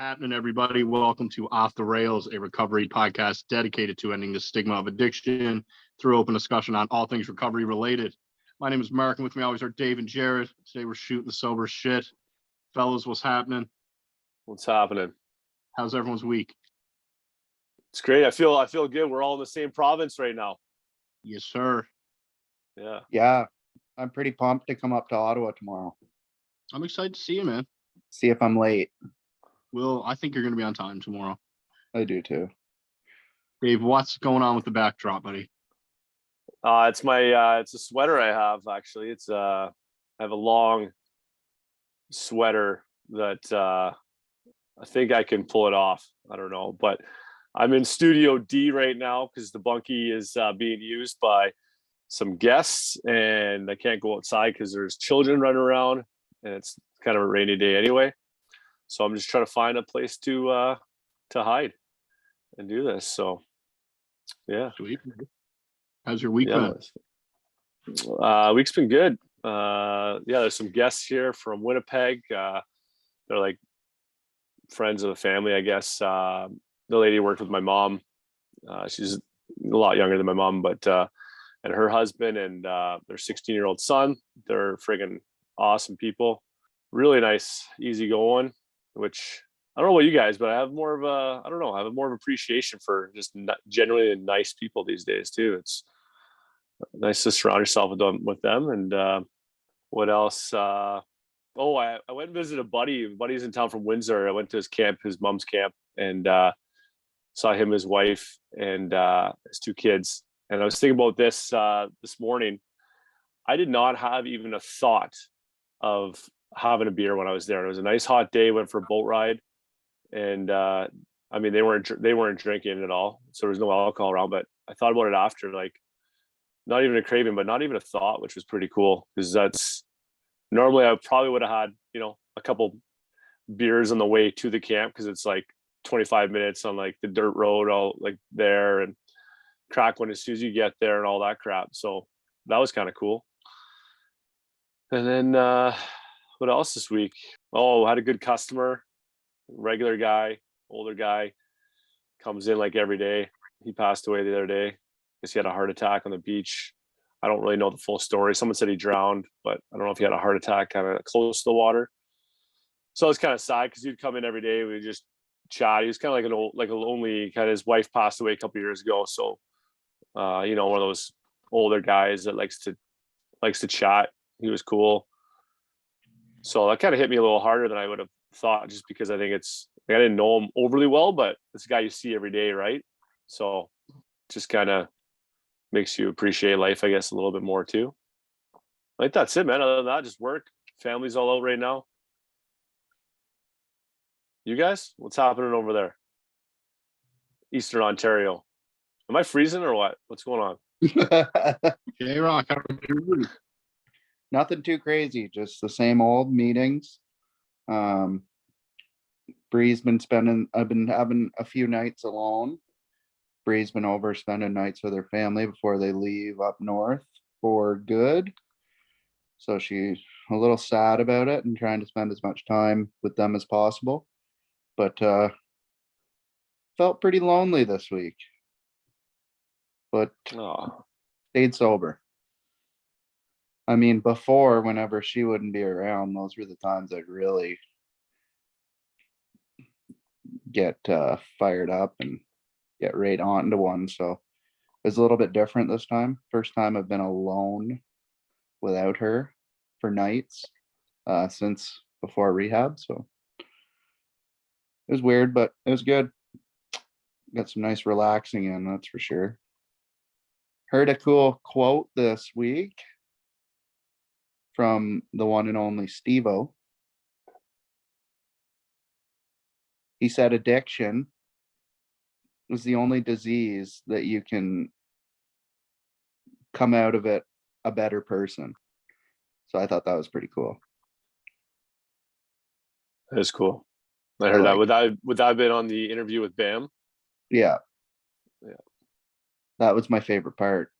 happening, everybody? Welcome to Off the Rails, a recovery podcast dedicated to ending the stigma of addiction through open discussion on all things recovery related. My name is Mark, and with me always are Dave and Jared. Today we're shooting the sober shit. Fellas, what's happening? What's happening? How's everyone's week? It's great. I feel good. We're all in the same province right now. Yes, sir. Yeah. I'm pretty pumped to come up to Ottawa tomorrow. I'm excited to see you, man. See if I'm late. Well, I think you're going to be on time tomorrow. I do too. Dave, what's going on with the backdrop, buddy? It's my it's a sweater I have actually. It's I have a long sweater that I think I can pull it off. I don't know, but I'm in Studio D right now because the bunkie is being used by some guests, and I can't go outside because there's children running around, and it's kind of a rainy day anyway. So I'm just trying to find a place to hide and do this. So yeah. Sweet. How's your week been? Week's been good. There's some guests here from Winnipeg. They're like friends of the family, I guess. The lady worked with my mom. She's a lot younger than my mom, but and her husband and their 16-year-old son. They're friggin' awesome people. Really nice, easy going. Which I don't know about you guys, but I have more of a appreciation for just generally nice people these days too. It's nice to surround yourself with them. And what else? I went and visited a buddy. Buddy's in town from Windsor. I went to his camp, his mom's camp, and saw him, his wife, and his two kids. And I was thinking about this this morning. I did not have even a thought of having a beer when I was there. It was a nice hot day. Went for a boat ride, and I mean they weren't drinking at all, so there was no alcohol around. But I thought about it after, like not even a craving, but not even a thought, which was pretty cool because that's normally I probably would have had a couple beers on the way to the camp because it's like 25 minutes on like the dirt road all like there, and crack one as soon as you get there and all that crap. So that was kind of cool. And then what else this week? I had a good customer, regular guy, older guy, comes in like every day. He passed away the other day because he had a heart attack on the beach. I don't really know the full story. Someone said he drowned, but I don't know if he had a heart attack kind of close to the water. So it's kind of sad because he'd come in every day. We just chat. He was kind of like a lonely kind of. His wife passed away a couple years ago, so one of those older guys that likes to chat. He was cool. So that kind of hit me a little harder than I would have thought, just because I think I didn't know him overly well, but it's a guy you see every day, right? So just kind of makes you appreciate life, I guess, a little bit more too. Like that's it, man. Other than that, just work. Family's all out right now. You guys, what's happening over there? Eastern Ontario. Am I freezing or what? What's going on? J-Rock, how are you? Nothing too crazy, just the same old meetings. Bree's been I've been having a few nights alone. Bree's been over spending nights with her family before they leave up north for good. So she's a little sad about it and trying to spend as much time with them as possible. But felt pretty lonely this week. But stayed sober. I mean, before, whenever she wouldn't be around, those were the times I'd really get fired up and get right onto one. So it's a little bit different this time. First time I've been alone without her for nights since before rehab. So it was weird, but it was good. Got some nice relaxing in, that's for sure. Heard a cool quote this week from the one and only Steve-O. He said addiction is the only disease that you can come out of it a better person. So I thought that was pretty cool. That's cool. I heard that. Would that have been on the interview with Bam? Yeah. Yeah. That was my favorite part.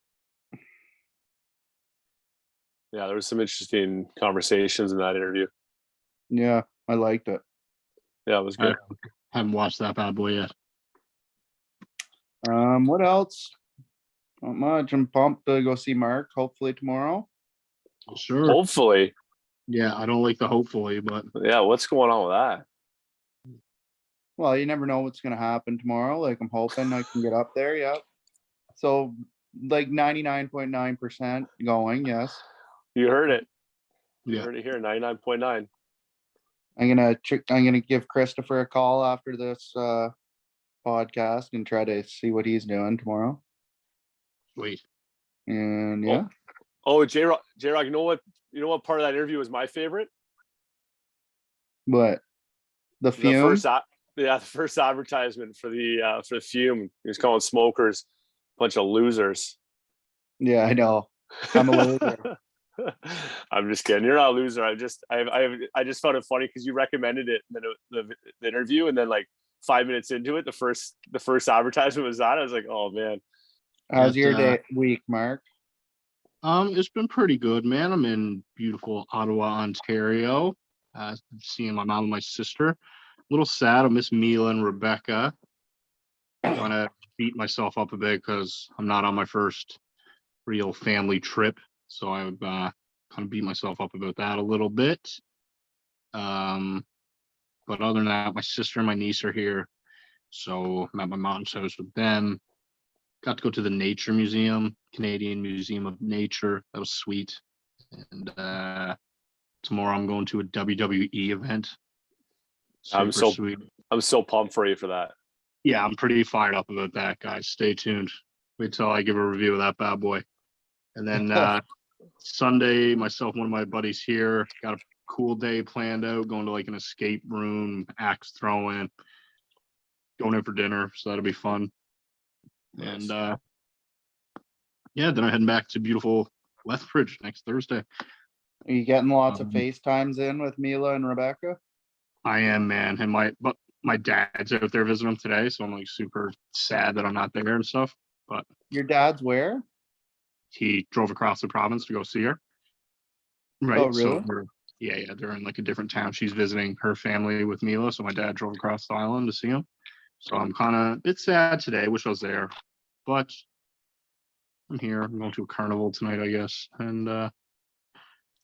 Yeah, there was some interesting conversations in that interview. Yeah, I liked it. Yeah, it was good. Haven't watched that bad boy yet. What else? Not much. I'm pumped to go see Mark, hopefully tomorrow. Sure. Hopefully. Yeah, I don't like the hopefully, but Yeah, what's going on with that? Well, you never know what's gonna happen tomorrow. Like, I'm hoping I can get up there. Yep. So, like 99.9% going. Yes. You heard it. You yeah. heard it here. 99.9. I'm gonna give Christopher a call after this podcast and try to see what he's doing tomorrow. Sweet. And yeah, Oh, J-Rock, you know what? You know what part of that interview was my favorite? but the The fume. first advertisement for the fume. He was calling smokers a bunch of losers. Yeah, I know. I'm a loser. I'm just kidding. You're not a loser. I just found it funny because you recommended it in the interview, and then like 5 minutes into it, the first advertisement was that. I was like, oh man. How's your week, Mark? It's been pretty good, man. I'm in beautiful Ottawa, Ontario. Seeing my mom and my sister. A little sad. I miss Mila and Rebecca. Kind of beat myself up a bit because I'm not on my first real family trip, so I would kind of beat myself up about that a little bit. But other than that, my sister and my niece are here, so I'm at my mom's house with them. Got to go to the Nature Museum, Canadian Museum of Nature. That was sweet. And tomorrow I'm going to a WWE event. I'm Super sweet. I'm so pumped for you for that. Yeah, I'm pretty fired up about that, guys. Stay tuned. Wait till I give a review of that bad boy. And then Sunday, myself, one of my buddies here, got a cool day planned out, going to like an escape room, axe throwing, going in for dinner. So that'll be fun. Nice. And yeah, then I'm heading back to beautiful Lethbridge next Thursday. Are you getting lots of FaceTimes in with Mila and Rebecca? I am, man. And my dad's out there visiting them today, so I'm like super sad that I'm not there and stuff. But your dad's where? He drove across the province to go see her. Right. Oh, really? So they're in like a different town. She's visiting her family with Mila, so my dad drove across the island to see him. So I'm kind of a bit sad today. Wish I was there, but I'm here. I'm going to a carnival tonight, I guess, and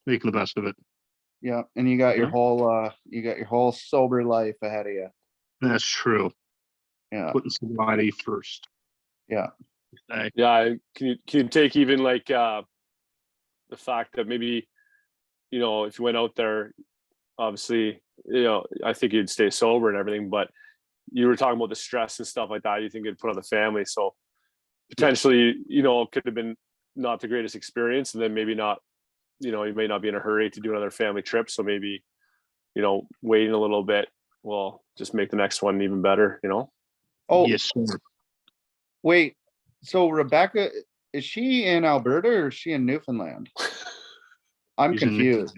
making the best of it. Yeah, and you got your whole sober life ahead of you. That's true. Yeah, putting sobriety first. Yeah. Yeah. Can you take even like the fact that maybe, you know, if you went out there, obviously, you know, I think you'd stay sober and everything, but you were talking about the stress and stuff like that. You think it'd put on the family. So potentially, you know, it could have been not the greatest experience, and then maybe not, you know, you may not be in a hurry to do another family trip. So maybe, you know, waiting a little bit will just make the next one even better, you know? Oh, yes, sir. Wait. So Rebecca, is she in Alberta or is she in Newfoundland? I'm confused.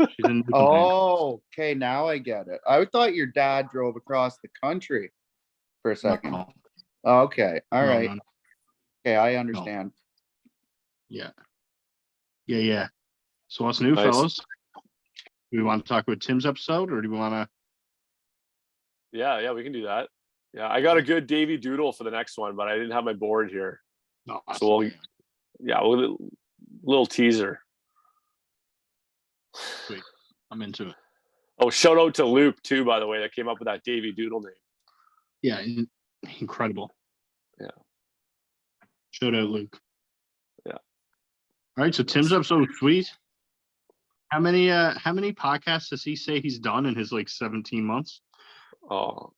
She's in Newfoundland. Oh, okay. Now I get it. I thought your dad drove across the country for a second. No. Okay. All right. No. Okay. I understand. Yeah. So what's new, Nice. fellas? Do we want to talk about Tim's episode, or do we want to? Yeah, we can do that. Yeah, I got a good Davy Doodle for the next one, but I didn't have my board here. No. So little teaser. Sweet. I'm into it. Oh, shout out to Luke too, by the way, that came up with that Davy Doodle name. Yeah, incredible. Yeah. Shout out, Luke. Yeah. All right, so Tim's episode was sweet. How many podcasts does he say he's done in his like 17 months? Oh,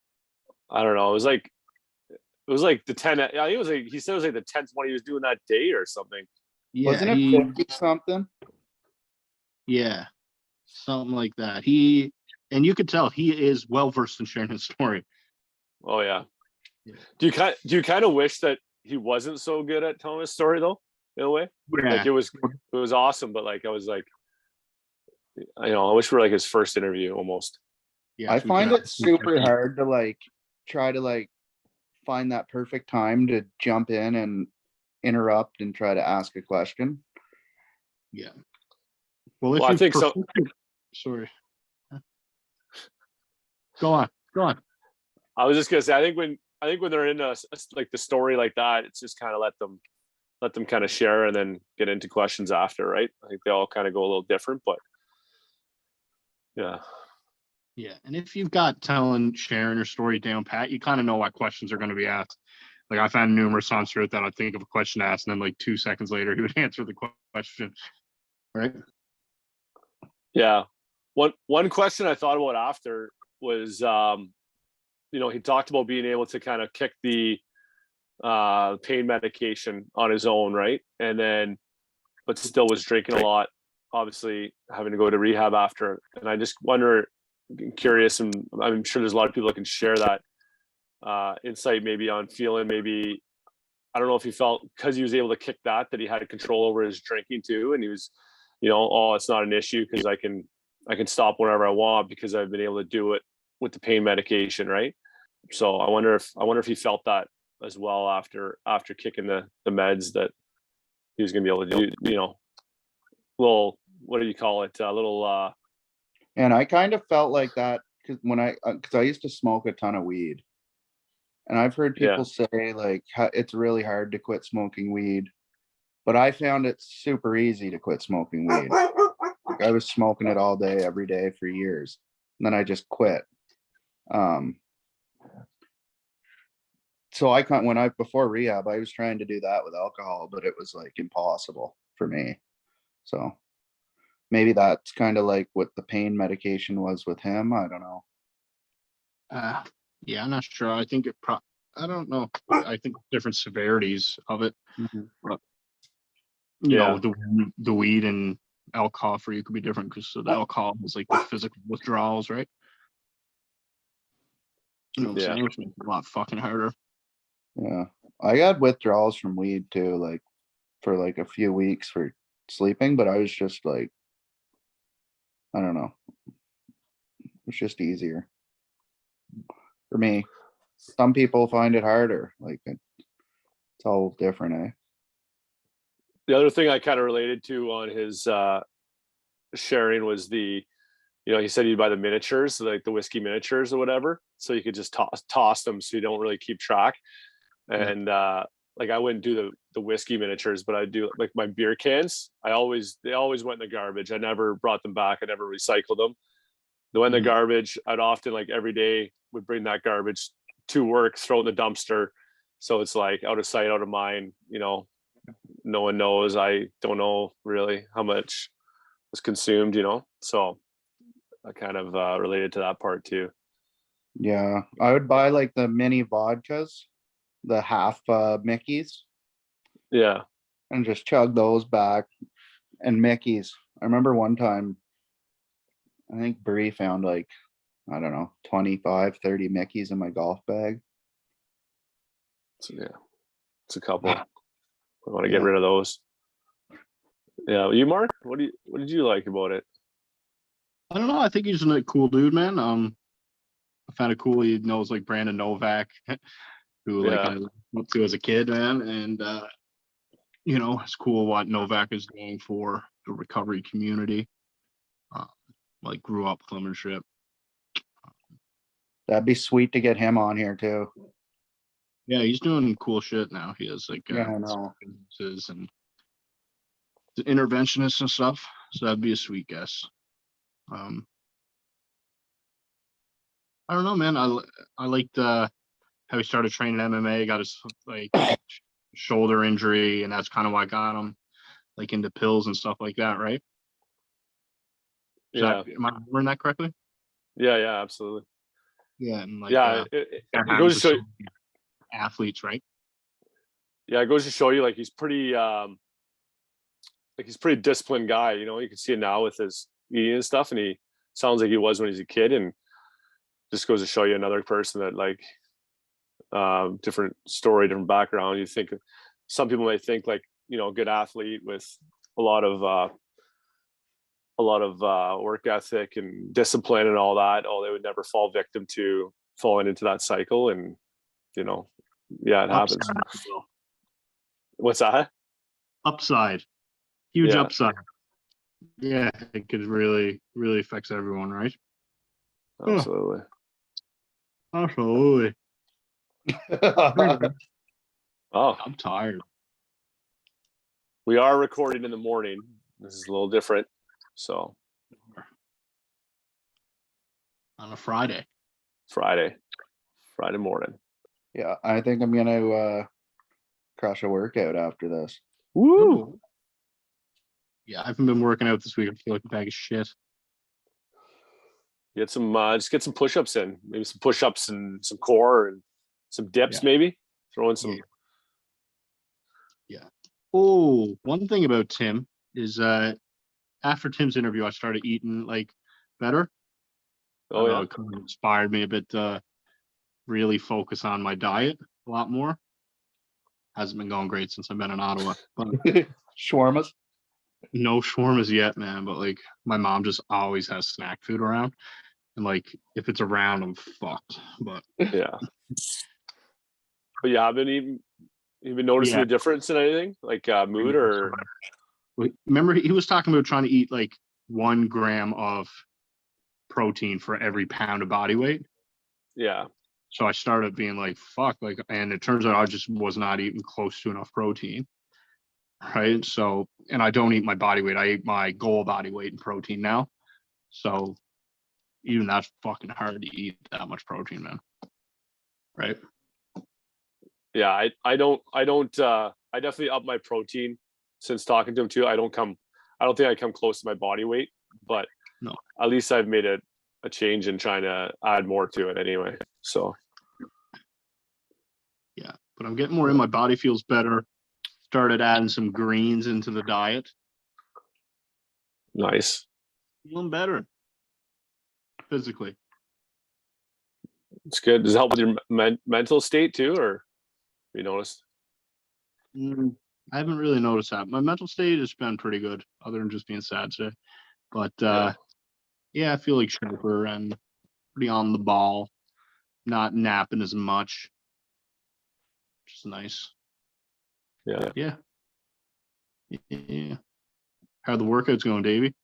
I don't know. It was like the 10. Yeah, he said it was like the 10th one he was doing that day or something. Yeah, Wasn't it 50 something? Yeah, something like that. And you could tell he is well versed in sharing his story. Oh yeah. Do you kind of wish that he wasn't so good at telling his story though, in a way? Yeah. Like it was awesome, but like I was like, you know, I wish we were like his first interview almost. Yeah, I find it super hard to like try to like find that perfect time to jump in and interrupt and try to ask a question. Yeah. Well, I think so. Sorry. Go on. I was just gonna say, I think when they're in like the story like that, it's just kind of let them kind of share and then get into questions after, right? I think they all kind of go a little different, but yeah. Yeah, and if you've got sharing your story down pat, you kind of know what questions are going to be asked. Like I've had numerous times throughout that I'd think of a question asked, and then like 2 seconds later he would answer the question. Right? Yeah. One question I thought about after was, he talked about being able to kind of kick the pain medication on his own, right? And then, but still was drinking a lot, obviously having to go to rehab after. And I just wonder, curious, and I'm sure there's a lot of people that can share that insight maybe on feeling, maybe, I don't know if he felt because he was able to kick that he had control over his drinking too. And he was, oh, it's not an issue because I can stop whenever I want because I've been able to do it with the pain medication, right? So I wonder if he felt that as well after kicking the meds, that he was going to be able to do, little, what do you call it? A little. And I kind of felt like that because because I used to smoke a ton of weed, and I've heard people say like it's really hard to quit smoking weed, but I found it super easy to quit smoking weed. Like I was smoking it all day, every day for years, and then I just quit. So before rehab, I was trying to do that with alcohol, but it was like impossible for me. So maybe that's kind of like what the pain medication was with him. I don't know. Yeah, I'm not sure. I think I don't know. I think different severities of it. Mhm. But, the weed and alcohol for you could be different because the alcohol is like the physical withdrawals, right? You know what I'm saying? Which makes it a lot fucking harder. Yeah. I got withdrawals from weed too, like for like a few weeks for sleeping, but I was just like, I don't know. It's just easier for me. Some people find it harder. Like it's all different, eh? The other thing I kind of related to on his sharing was the, he said he'd buy the miniatures, like the whiskey miniatures or whatever, so you could just toss them so you don't really keep track. And like I wouldn't do the whiskey miniatures, but I do like my beer cans. They always went in the garbage. I never brought them back. I never recycled them. They went in the garbage. I'd often, like every day, would bring that garbage to work, throw it in the dumpster. So it's like out of sight, out of mind. No one knows. I don't know really how much was consumed. So I kind of related to that part too. Yeah, I would buy like the mini vodkas, the half Mickeys. Yeah. And just chug those back. And Mickeys. I remember one time, I think Bree found like, I don't know, 25, 30 Mickeys in my golf bag. So yeah, it's a couple. I want to get rid of those. Yeah, you, Mark, what did you like about it? I don't know. I think he's a cool dude, man. I found it cool. He knows like Brandon Novak, who like I looked to as a kid, man, and it's cool what Novak is doing for the recovery community. Like grew up with him and shit. That'd be sweet to get him on here too. Yeah, he's doing cool shit now. He has like I know. businesses and the interventionists and stuff. So that'd be a sweet guest. I don't know, man. I liked how he started training MMA. Got his like shoulder injury, and that's kind of what got him like into pills and stuff like that, right? Am I remembering that correctly? Yeah, absolutely. Yeah, and like it goes to show you, athletes, right? Yeah, it goes to show you like he's pretty disciplined guy. You can see it now with his eating and stuff, and he sounds like he was when he was a kid, and just goes to show you another person that like different story, different background. You think some people may think like a good athlete with a lot of work ethic and discipline and all that, they would never fall victim to falling into that cycle. And it happens. What's that? Upside, huge upside. Yeah, it could really affects everyone, right? Absolutely. Absolutely. Oh, I'm tired. we are recording in the morning. This is a little different. So On a Friday. Friday morning. Yeah, I think I'm gonna crush a workout after this. Woo! Yeah, I haven't been working out this week. I feel like a bag of shit. Get some just get some push-ups in. Maybe some push-ups and some core and some dips, Yeah. maybe. Throw in some. Yeah. Oh, one thing about Tim is after Tim's interview, I started eating like better. Oh yeah. It kind of inspired me a bit to really focus on my diet a lot more. Hasn't been going great since I've been in Ottawa, but Shawarmas. no shawarmas yet, man. But like my mom just always has snack food around, and like if it's around, I'm fucked. But Yeah. But yeah, you've been noticing Yeah. the difference in anything? Like mood or remember he was talking about trying to eat like 1 gram of protein for every pound of body weight. yeah. So I started being like, fuck, like, and it turns out I just was not eating close to enough protein. Right. So, and I don't eat my body weight. I eat my goal body weight in protein now. So even that's fucking hard to eat that much protein, man. Right. Yeah, I definitely up my protein since talking to him too. I don't think I come close to my body weight, but No. At least I've made a change in trying to add more to it anyway. So Yeah. But I'm getting more in. My body feels better. Started adding some greens into the diet. nice. Feeling better physically. It's good. Does it help with your mental state too, or have you noticed? I haven't really noticed that. My mental state has been pretty good, other than just being sad today. But yeah, I feel like sharper and pretty on the ball, not napping as much, which is nice. Yeah. Yeah. Yeah. How are the workouts going, Davey?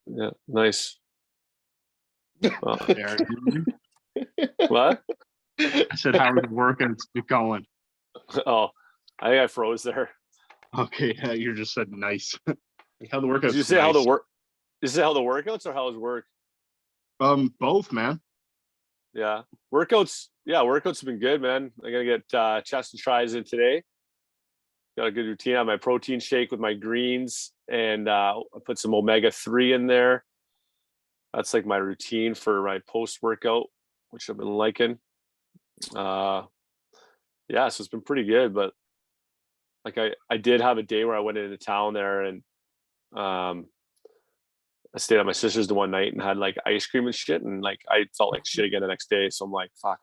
Yeah. Nice. Well, What? what? I said, how are the workouts going? Oh, I think I froze there. Okay, yeah, you just said nice. How the workouts? Did you say how the work? Did you say how the workouts or how his work? Both, man. Yeah, workouts. Yeah, workouts have been good, man. I gotta get chest and tries in today. Got a good routine. I have my protein shake with my greens, and I put some omega-3 in there. That's like my routine for my post workout, which I've been liking. Yeah, so it's been pretty good. But like I did have a day where I went into town there and I stayed at my sister's the one night and had like ice cream and shit, and like I felt like shit again the next day. So I'm like, fuck,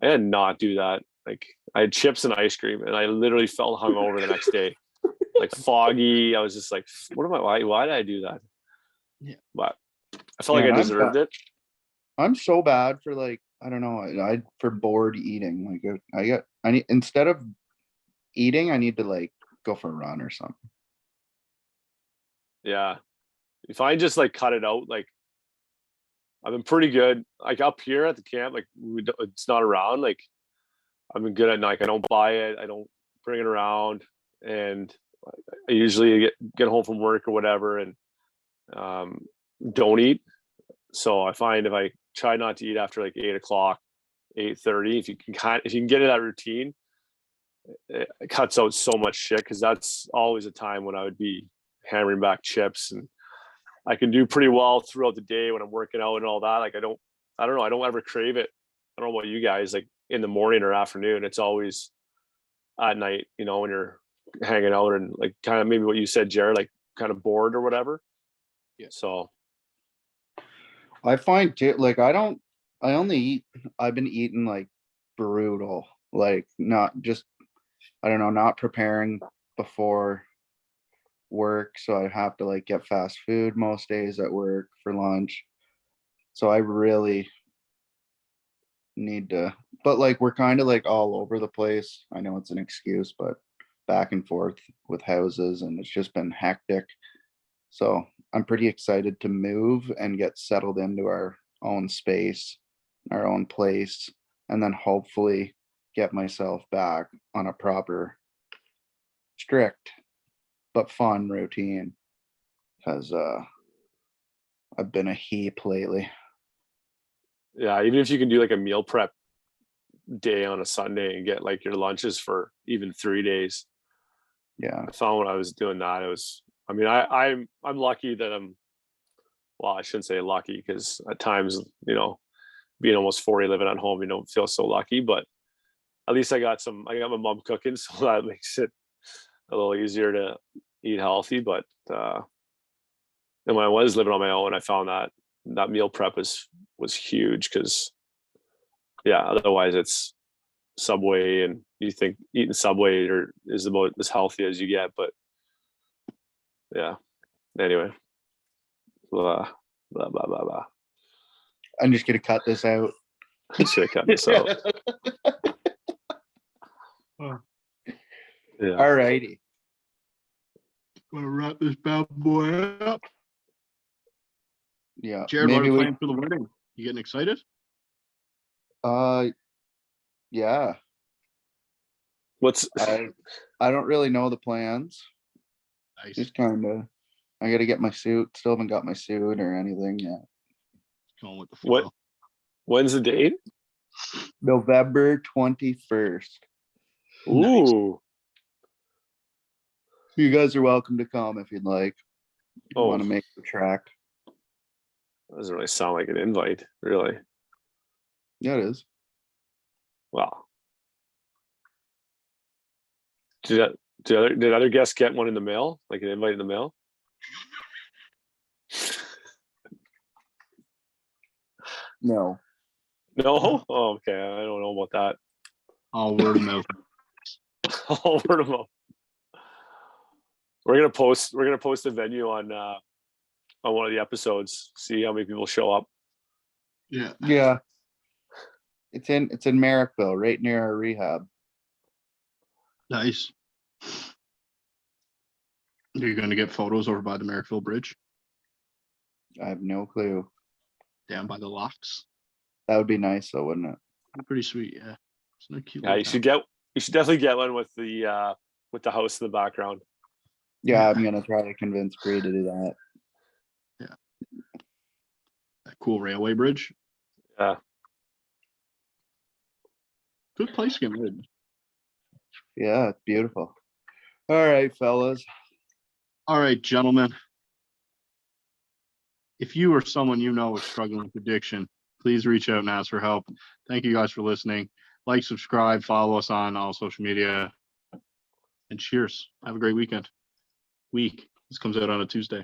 I had not do that. Like I had chips and ice cream, and I literally felt hungover the next day, like foggy. I was just like, what am I? Why did I do that? Yeah, but I felt like I deserved it. I'm so bad for like I don't know. I for bored eating. Like I need instead of eating, I need to like go for a run or something. Yeah. If I just like cut it out, like I've been pretty good. Like up here at the camp, like it's not around. Like I've been good at like I don't buy it, I don't bring it around, and I usually get home from work or whatever and don't eat. So I find if I try not to eat after like 8:00, 8:30, if you can get in that routine, it cuts out so much shit because that's always a time when I would be hammering back chips, and I can do pretty well throughout the day when I'm working out and all that. Like I don't know, I don't ever crave it. I don't know about you guys, like in the morning or afternoon. It's always at night, when you're hanging out and like kind of maybe what you said, Jared, like kind of bored or whatever. Yeah. So I find too, like I've been eating like brutal, like not just, I don't know, not preparing before work. So I have to like get fast food most days at work for lunch. So I really need to, but like we're kind of like all over the place. I know it's an excuse, but back and forth with houses and it's just been hectic. So I'm pretty excited to move and get settled into our own space our own place, and then hopefully get myself back on a proper, strict, but fun routine. Because I've been a heap lately. Yeah, even if you can do like a meal prep day on a Sunday and get like your lunches for even 3 days. Yeah. I found when I was doing that, it was, I mean, I'm lucky that well, I shouldn't say lucky, because at times, being almost 40 living at home, you don't feel so lucky, but at least I got my mom cooking, so that makes it a little easier to eat healthy. But and when I was living on my own, I found that meal prep was huge, because otherwise it's Subway, and you think eating Subway is about as healthy as you get. But anyway, blah blah blah blah blah. I'm just gonna cut this out. I should have cut this out. Yeah. All righty. Gonna wrap this bad boy up. Yeah. Jared, what are Maybe we we. playing for the wedding? You getting excited? Yeah. What's I don't really know the plans. Nice. Just kind of. I got to get my suit. Still haven't got my suit or anything yet. Going with the flow. When's the date? November 21st. Ooh. You guys are welcome to come if you'd like. You want to make the track? Doesn't really sound like an invite, really. Yeah, it is. Wow. Did other guests get one in the mail? Like an invite in the mail? No. No? Oh, okay. I don't know about that. All word of mouth. All word of mouth. We're gonna post the venue on one of the episodes. See how many people show up. Yeah. Yeah. It's in Merrickville, right near our rehab. Nice. You're going to get photos over by the Merrickville Bridge, I have no clue. down by the locks. That would be nice, though, wouldn't it? Pretty sweet, yeah. It's no cute. Yeah, you should definitely get one with the house in the background. Yeah, I'm gonna try to convince Bree to do that. That cool railway bridge. Yeah. Good place to get married. Yeah, it's beautiful. All right, fellas. All right, gentlemen. If you or someone you know is struggling with addiction, please reach out and ask for help. Thank you guys for listening. Like, subscribe, follow us on all social media. And cheers. Have a great weekend. This comes out on a Tuesday.